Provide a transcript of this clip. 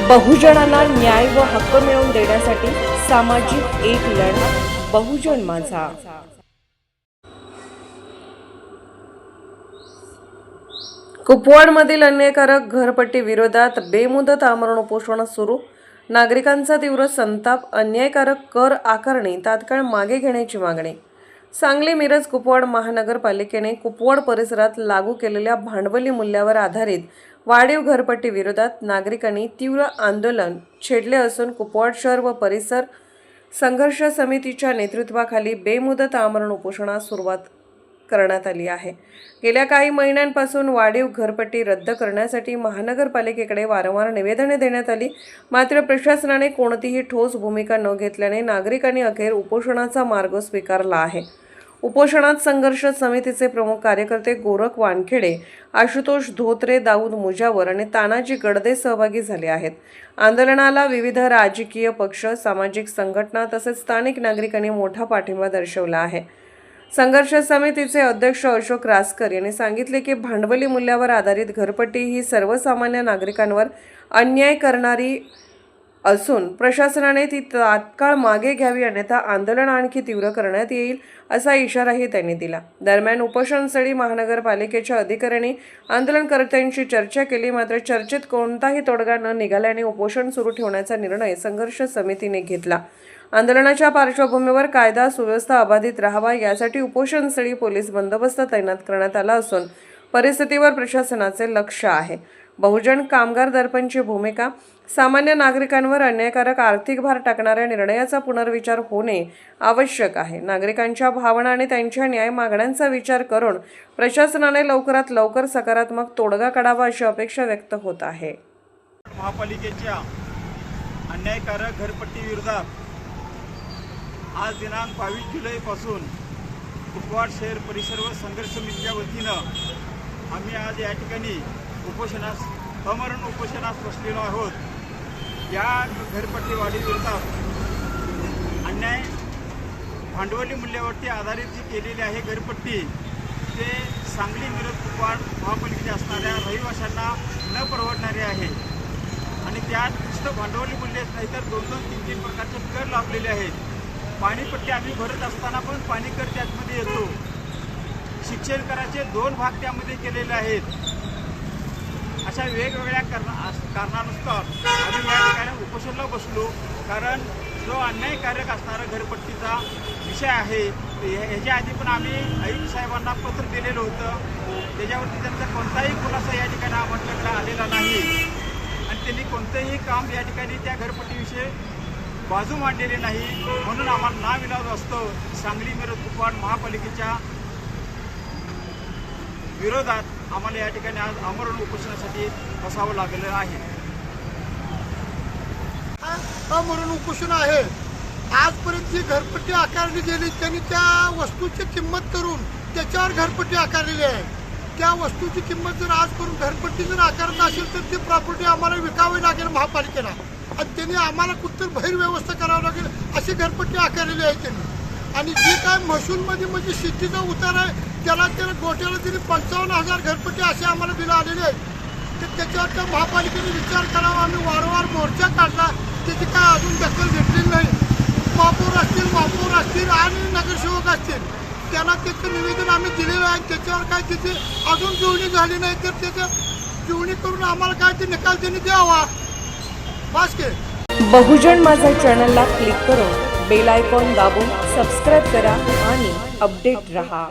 बहुजनांना न्याय व हक्क मिळवून देण्यासाठी सामाजिक एक लढा बहुजन माझा। कुपवाडमधील अन्यायकारक घरपट्टी विरोधात बेमुदत आमरण उपोषण सुरू। नागरिकांचा तीव्र संताप। अन्यायकारक कर आकारणी तात्काळ मागे घेण्याची मागणी। सांगली मिरज कुपवाड महानगरपालिकेने कुपवाड परिसरात लागू केलेल्या भांडवली मूल्यावर आधारित वाढीव घरपट्टी विरोधात नागरिकांनी तीव्र आंदोलन छेडले असून कुपवाड शहर व परिसर संघर्ष समितीच्या नेतृत्वाखाली बेमुदत आमरण उपोषणास सुरुवात करण्यात आली आहे। गेल्या काही महिन्यांपासून वाढीव घरपट्टी रद्द करण्यासाठी महानगरपालिकेकडे वारंवार निवेदने देण्यात आली, मात्र प्रशासनाने कोणतीही ठोस भूमिका न घेतल्याने नागरिकांनी अखेर उपोषणाचा मार्ग स्वीकारला आहे। उपोषणात संघर्ष समितीचे प्रमुख कार्यकर्ते गोरख वानखेडे, आशुतोष धोत्रे, दाऊद मुजावर आणि तानाजी गडदे सहभागी झाले आहेत। आंदोलनाला विविध राजकीय पक्ष, सामाजिक संघटना तसेच स्थानिक नागरिकांनी मोठा पाठिंबा दर्शवला आहे। संघर्ष समितीचे अध्यक्ष अशोक रासकर यांनी सांगितले की भांडवली मूल्यावर आधारित घरपट्टी ही सर्वसामान्य नागरिकांवर अन्याय करणारी असून प्रशासनाने ती तात्काळ मागे घ्यावी, अन्यथा आंदोलन आणखी तीव्र करण्यात येईल असा इशाराही त्यांनी दिला। दरम्यान उपोषणस्थळी महानगरपालिकेच्या अधिकाऱ्यांनी आंदोलनकर्त्यांशी चर्चा केली, मात्र चर्चेत कोणताही तोडगा न निघाल्याने उपोषण सुरू ठेवण्याचा निर्णय संघर्ष समितीने घेतला। आंदोलनाच्या पार्श्वभूमीवर कायदा सुव्यवस्था अबाधित राहावा यासाठी उपोषणस्थळी पोलीस बंदोबस्त तैनात करण्यात आला असून परिस्थितीवर प्रशासनाचे लक्ष आहे। बहुजन कामगार दर्पणची भूमिका। सामान्य नागरिकांवर अन्यायकारक आर्थिक भार टाकणाऱ्या निर्णयाचा पुनर्विचार होणे आवश्यक आहे। नागरिकांच्या भावना आणि त्यांच्या न्याय मागण्यांचा विचार करून प्रशासनाने लवकरात लवकर सकारात्मक तोडगा काढावा अशी अपेक्षा व्यक्त होत आहे। महापालिकेच्या अन्यायकारक घरपट्टी विरोधात आज दिनांक 22 जुलैपासून कुपवाड शहर परिसर व संघर्ष समितीच्या वतीनं आम्ही आज या ठिकाणी आमरण उपोषणास बसलेलो आहोत। या घरपट्टी वाढी विरोधात अन्याय भांडवली मूल्यावरती आधारित जी केलेली आहे घरपट्टी, ते सांगली मिरज कुपवाड महापालिकेचे असणाऱ्या रहिवाशांना न परवडणारे आहे आणि त्यात नुसतं भांडवली मूल्यच नाही तर 2-3 प्रकारचे कर लावलेले आहेत। पाणीपट्टी आम्ही भरत असताना पण पाणी कर त्यामध्ये येतो। शिक्षण कराचे 2 भाग त्यामध्ये केलेले आहेत। अशा वेगवेगळ्या कारणानुसार आम्ही या ठिकाणी उपोषणाला बसलो, कारण जो अन्यायकारक असणारा घरपट्टीचा विषय आहे ह्याच्या आधी पण आम्ही आयुक्त साहेबांना पत्र दिलेलं होतं। त्याच्यावरती त्यांचा कोणताही खुलासा या ठिकाणी आमच्याकडे आलेला नाही आणि त्यांनी कोणतंही काम या ठिकाणी त्या घरपट्टीविषयी बाजू मांडलेली नाही। म्हणून आम्हाला नाविलाज असतो सांगली मिरज कुपवाड महापालिकेच्या विरोधात आम्हाला या ठिकाणी आज आमरण उपोषणासाठी बसावं लागलेलं आहे। आमरण उपोषण आहे। आजपर्यंत जी घरपट्टी आकारली गेली त्यांनी त्या वस्तूची किंमत करून त्याच्यावर घरपट्टी आकारलेली आहे। त्या वस्तूची किंमत जर आज करून घरपट्टी जर आकारत असेल तर ती प्रॉपर्टी आम्हाला विकावी लागेल महापालिकेला आणि त्यांनी आम्हाला कुठतर बाहेर व्यवस्था करावी लागेल अशी घरपट्टी आकारलेली आहे त्यांनी। आणि जी काय महसूलमध्ये म्हणजे शेतीचा उतार आहे त्याला गोट्याला तरी 55,000 घरपट्टी असे आम्हाला बिलं आलेले आहेत। तर त्याच्यावर त्या महापालिकेने विचार करावा। आम्ही वारंवार मोर्चा काढला, त्याची काय अजून दखल घेतलेली नाही। महापौर असतील आणि नगरसेवक असतील त्यांना त्याचं निवेदन आम्ही दिलेलं आहे। त्याच्यावर काय त्याची अजून जुळणी झाली नाही तर त्याचं जुळणी करून आम्हाला काय ते निकाल त्यांनी द्यावा। बहुजन माझा चॅनलला क्लिक करून बेल आयकॉन दाबून सबस्क्राईब करा आणि अपडेट रहा।